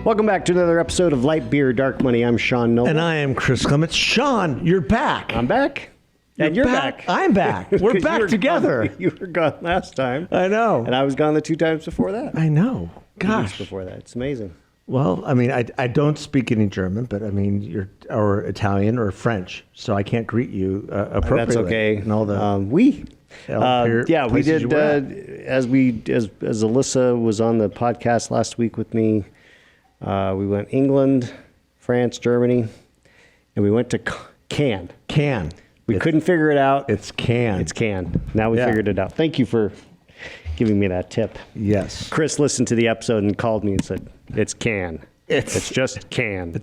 Welcome back to another episode of Light Beer, Dark Money. I'm Sean Noble. And I am Chris Clements. Sean, you're back. I'm back. And you're back. I'm back. We're back together. You were gone last time. I know. And I was gone the 2 times before that. I know. 2 weeks Gosh. before that. It's amazing. Well, I mean, I don't speak any German, but I mean, you're or Italian or French, so I can't greet you appropriately. That's okay. And all the we did. As Alyssa was on the podcast last week with me, we went England, France, Germany, and we went to Cannes. Cannes. We couldn't figure it out. It's Cannes. It's Cannes. Now we figured it out. Thank you for giving me that tip. Yes. Chris listened to the episode and called me and said, "It's Cannes. It's just Cannes."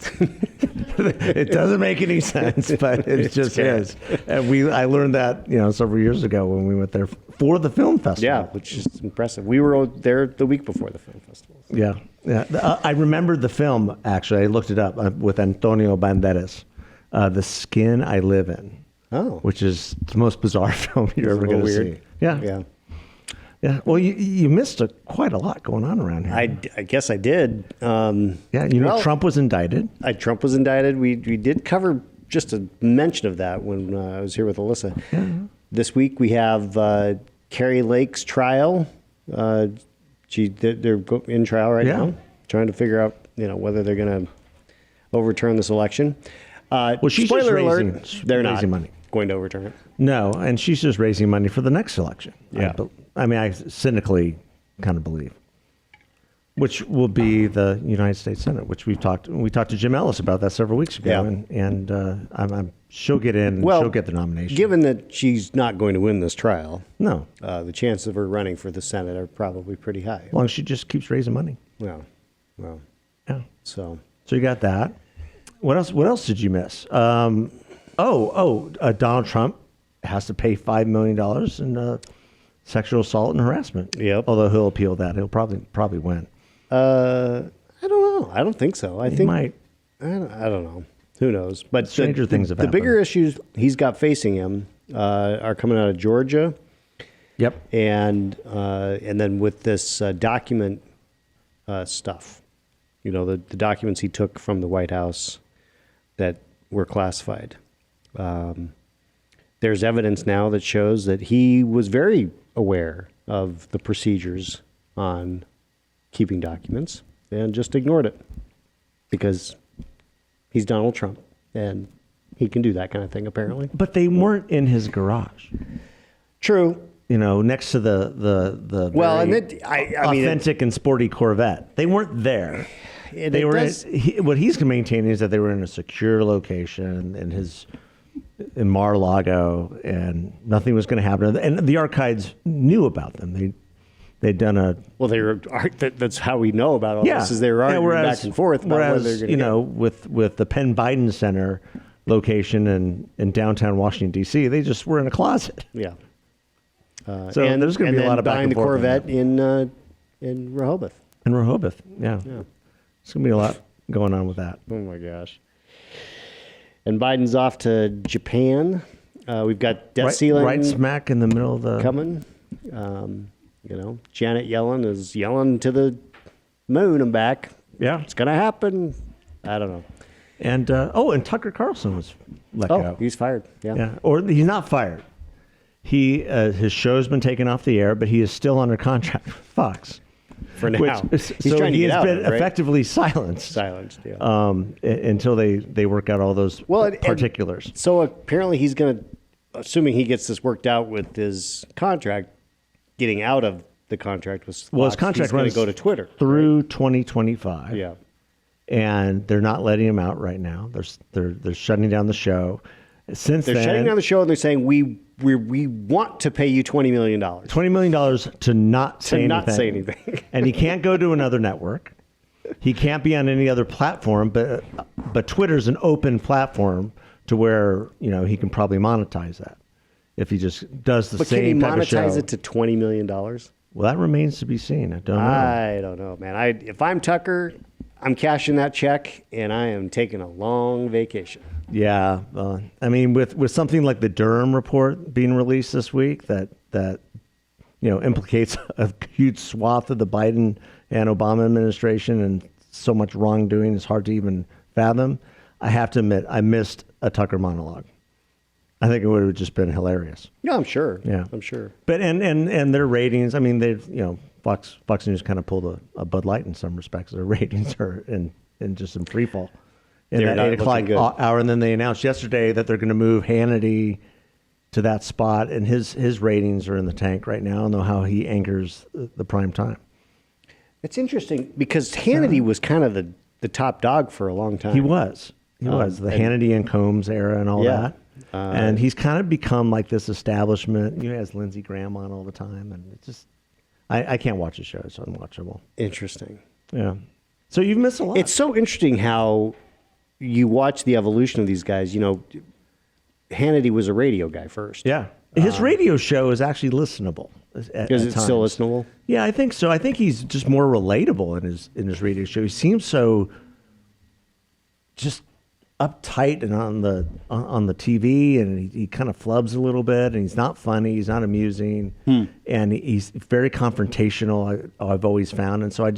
It doesn't make any sense, but it just is. And I learned that several years ago when we went there for the film festival. Yeah, which is impressive. We were there the week before the film festival. Yeah. I remembered the film, actually. I looked it up with Antonio Banderas, The Skin I Live In. Oh. Which is the most bizarre film you're ever going to see. Yeah. Well, you missed quite a lot going on around here. I guess I did. Trump was indicted. Trump was indicted. We did cover just a mention of that when I was here with Alyssa. Yeah. This week we have Kari Lake's trial. They're in trial right now, trying to figure out whether they're going to overturn this election. Well, she's spoiler just alert, they're not money. Going to overturn it. No, and she's just raising money for the next election. Yeah. I cynically kind of believe, which will be the United States Senate, which we talked to Jim Ellis about that several weeks ago, and she'll get in. Well, she'll get the nomination. Given that she's not going to win this trial, no, the chances of her running for the Senate are probably pretty high. As long as she just keeps raising money. Well, yeah. So you got that. What else? What else did you miss? Donald Trump has to pay $5 million in sexual assault and harassment. Yep. Although he'll appeal that, he'll probably win. I don't know. I don't think so. He might. I don't know. Who knows? But stranger things have happened. The bigger issues he's got facing him are coming out of Georgia. Yep. And then with this document stuff, the documents he took from the White House that were classified. There's evidence now that shows that he was very aware of the procedures on keeping documents and just ignored it because he's Donald Trump and he can do that kind of thing apparently. But they weren't in his garage. True. Next to the authentic and sporty Corvette. They weren't there. What he's maintaining is that they were in a secure location in Mar-a-Lago, and nothing was going to happen. And the archives knew about them. They'd done a that's how we know about all this. Is they were arguing back and forth about whether they're going to with the Penn Biden Center location in downtown Washington D.C., they just were in a closet. Yeah. So there's going to be a lot of back buying and the forth Corvette in Rehoboth. In Rehoboth, yeah. There's going to be a lot going on with that. Oh, my gosh. And Biden's off to Japan. We've got debt ceiling. Right smack in the middle of the... Coming. Janet Yellen is yelling to the moon and back. Yeah. It's going to happen. I don't know. And, and Tucker Carlson was let go. Oh, he's fired. Yeah. Or he's not fired. His show's been taken off the air, but he is still under contract with Fox. For now. He's trying to get out, been effectively silenced. Until they work out all those particulars. So apparently he's going to, assuming he gets this worked out with his contract, getting out of the contract with Fox, his contract runs to go to Twitter through 2025. Yeah. And they're not letting him out right now. They're shutting down the show. They're shutting down the show and they're saying we want to pay you $20 million. $20 million to not say anything. And he can't go to another network. He can't be on any other platform, but Twitter's an open platform to where, he can probably monetize that if he just does the same type of show. But can he monetize it to $20 million? Well, that remains to be seen. I don't know, man. If I'm Tucker, I'm cashing that check and I am taking a long vacation. Yeah, with something like the Durham report being released this week that implicates a huge swath of the Biden and Obama administration and so much wrongdoing, it's hard to even fathom. I have to admit, I missed a Tucker monologue. I think it would have just been hilarious. Yeah, I'm sure. Yeah, I'm sure. But and their ratings, I mean, they've Fox News kind of pulled a Bud Light in some respects. Their ratings are in just in free fall. In that 8 o'clock hour, and then they announced yesterday that they're going to move Hannity to that spot, and his ratings are in the tank right now. I don't know how he anchors the prime time. It's interesting because Hannity was kind of the top dog for a long time. He was the Hannity and Combs era and all that. And he's kind of become like this establishment. He has Lindsey Graham on all the time, and it's just I can't watch the show. It's unwatchable. Interesting. Yeah. So you've missed a lot. It's so interesting how you watch the evolution of these guys. Hannity was a radio guy first. Yeah. His radio show is actually listenable. Is it still listenable? Yeah, I think so. I think he's just more relatable in his radio show. He seems so just uptight and on the TV, and he kind of flubs a little bit, and he's not funny, he's not amusing, and he's very confrontational. I've always found, and so I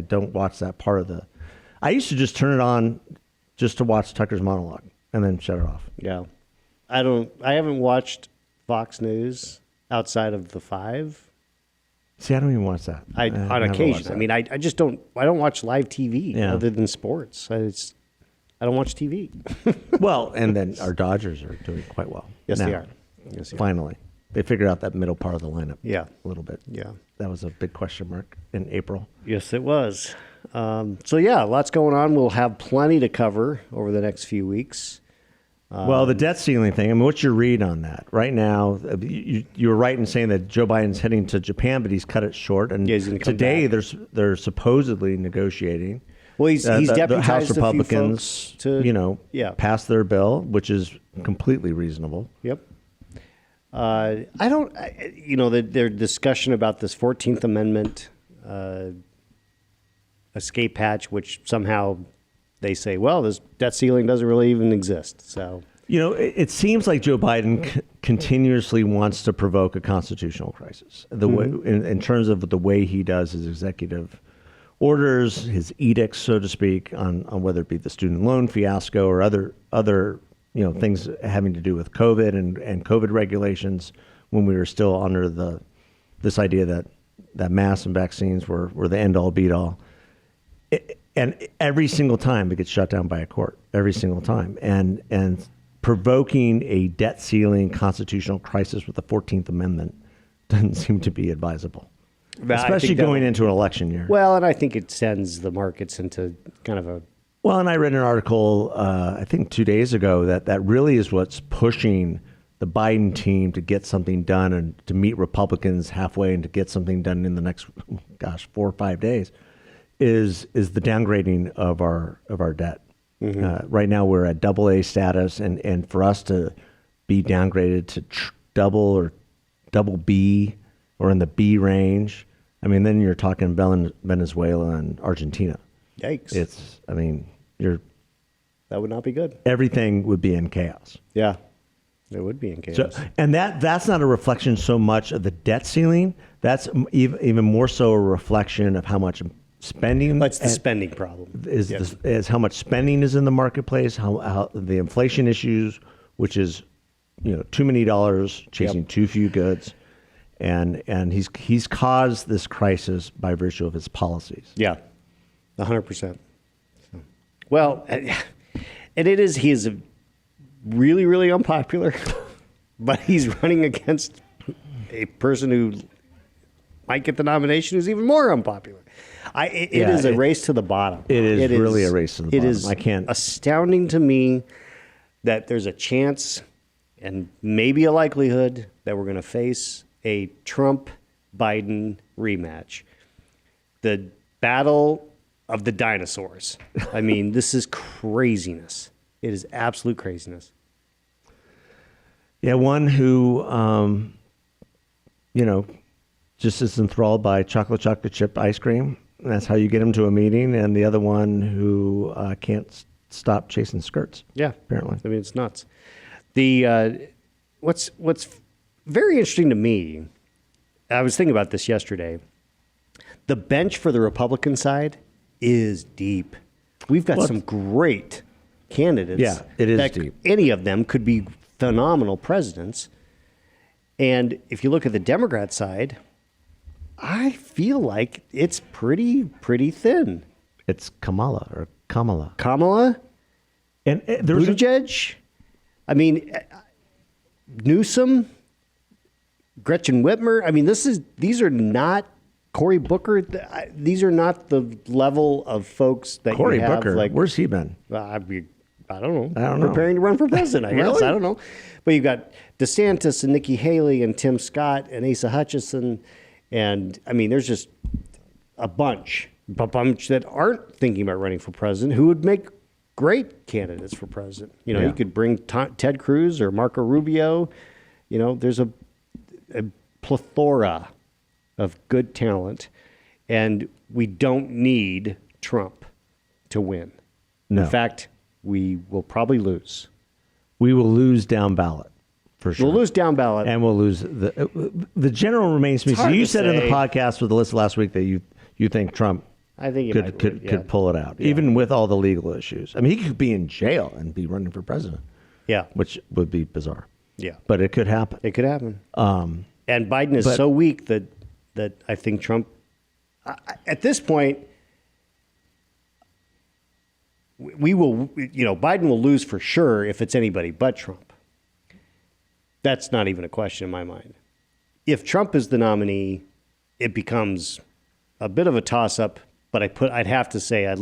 don't watch that part of the. I used to just turn it on just to watch Tucker's monologue and then shut it off. Yeah, I haven't watched Fox News outside of the 5. See, I don't even watch that. On occasion. I mean, I just don't. I don't watch live TV other than sports. I don't watch TV. Well, and then our Dodgers are doing quite well. Yes, now. they are. Yes, they Finally, they figured out that middle part of the lineup. Yeah, a little bit. Yeah, that was a big question mark in April. Yes, it was. So yeah, lots going on. We'll have plenty to cover over the next few weeks. Well, the debt ceiling thing, I mean, what's your read on that? Right now, you were right in saying that Joe Biden's heading to Japan, but he's cut it short. And today they're supposedly negotiating. Well, he's deputized the House Republicans to pass their bill, which is completely reasonable. Yep. Their discussion about this 14th Amendment escape hatch, which somehow they say, well, this debt ceiling doesn't really even exist. So, it seems like Joe Biden continuously wants to provoke a constitutional crisis. The way, in terms of the way he does his executive orders, his edicts, so to speak, on whether it be the student loan fiasco or other things having to do with COVID and COVID regulations, when we were still under this idea that masks and vaccines were the end all be all. And every single time it gets shut down by a court, every single time. And provoking a debt ceiling constitutional crisis with the 14th Amendment doesn't seem to be advisable. Especially going into an election year. Well, and I think it sends the markets into kind of a... Well, and I read an article, I think 2 days ago, that really is what's pushing the Biden team to get something done and to meet Republicans halfway and to get something done in the next, 4 or 5 days, is the downgrading of our debt. Mm-hmm. Right now we're at AA status, and for us to be downgraded to double or double B, or in the B range, I mean, then you're talking Venezuela and Argentina. Yikes. That would not be good. Everything would be in chaos. Yeah, it would be in chaos. So, and that's not a reflection so much of the debt ceiling. That's even more so a reflection of how much spending. That's the spending problem. Is how much spending is in the marketplace, how the inflation issues, which is, too many dollars chasing too few goods. And he's caused this crisis by virtue of his policies. Yeah, 100%. Well, and he is really, really unpopular, but he's running against a person who might get the nomination who's even more unpopular. It is a race to the bottom. It is really a race to the bottom. It is astounding to me that there's a chance and maybe a likelihood that we're going to face a Trump-Biden rematch. The battle of the dinosaurs. I mean, this is craziness. It is absolute craziness. Yeah, one who, just is enthralled by chocolate chip ice cream. And that's how you get him to a meeting. And the other one who can't stop chasing skirts. Yeah, apparently. I mean, it's nuts. What's very interesting to me, I was thinking about this yesterday. The bench for the Republican side is deep. We've got some great candidates. Yeah, it is deep. Any of them could be phenomenal presidents. And if you look at the Democrat side, I feel like it's pretty thin. It's Kamala. Kamala? And there's Buttigieg? I mean, Newsom? Gretchen Whitmer? I mean, these are not Cory Booker. These are not the level of folks that Cory you have. Booker, like, where's he been? I don't know. Preparing to run for president, I guess. Really? I don't know. But you've got DeSantis and Nikki Haley and Tim Scott and Asa Hutchinson. And, I mean, there's just a bunch that aren't thinking about running for president who would make great candidates for president. You know, you could bring Ted Cruz or Marco Rubio. You know, there's a plethora of good talent. And we don't need Trump to win. No. In fact, we will probably lose. We will lose down ballot, for sure. We'll lose down ballot. And we'll lose. The general remains to be seen. So you said in the podcast with Alyssa last week that you think Trump could pull it out, even with all the legal issues. I mean, he could be in jail and be running for president. Yeah. Which would be bizarre. Yeah. But it could happen. It could happen. And Biden is so weak that I think Trump, at this point, Biden will lose for sure if it's anybody but Trump. That's not even a question in my mind. If Trump is the nominee, it becomes a bit of a toss-up, but I'd have to say I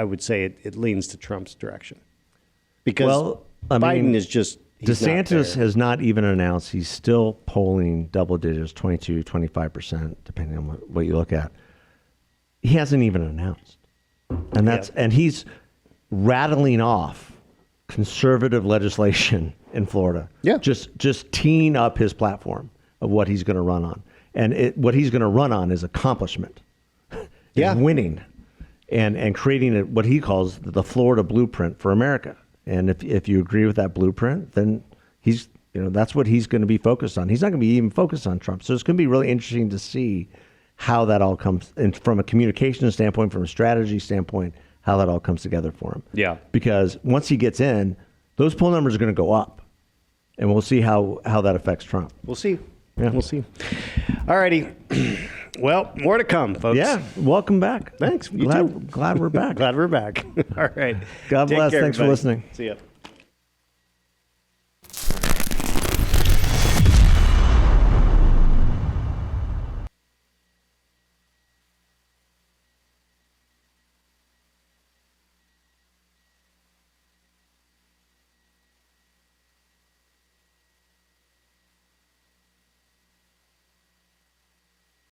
would say it leans to Trump's direction. Because Biden is just, DeSantis has not even announced. He's still polling double digits, 22, 25%, depending on what you look at. He hasn't even announced. And he's rattling off conservative legislation in Florida. Yeah. Just teeing up his platform of what he's going to run on. And what he's going to run on is accomplishment. Is winning and creating what he calls the Florida blueprint for America. And if you agree with that blueprint, then that's what he's going to be focused on. He's not going to be even focused on Trump. So it's going to be really interesting to see how that all comes in from a communication standpoint, from a strategy standpoint, how that all comes together for him. Yeah. Because once he gets in, those poll numbers are going to go up. And we'll see how that affects Trump. We'll see. Yeah. We'll see. All righty. Well, more to come, folks. Yeah. Welcome back. Thanks. Glad we're back. Glad we're back. All right. God bless. Care, Thanks everybody. for listening. See ya.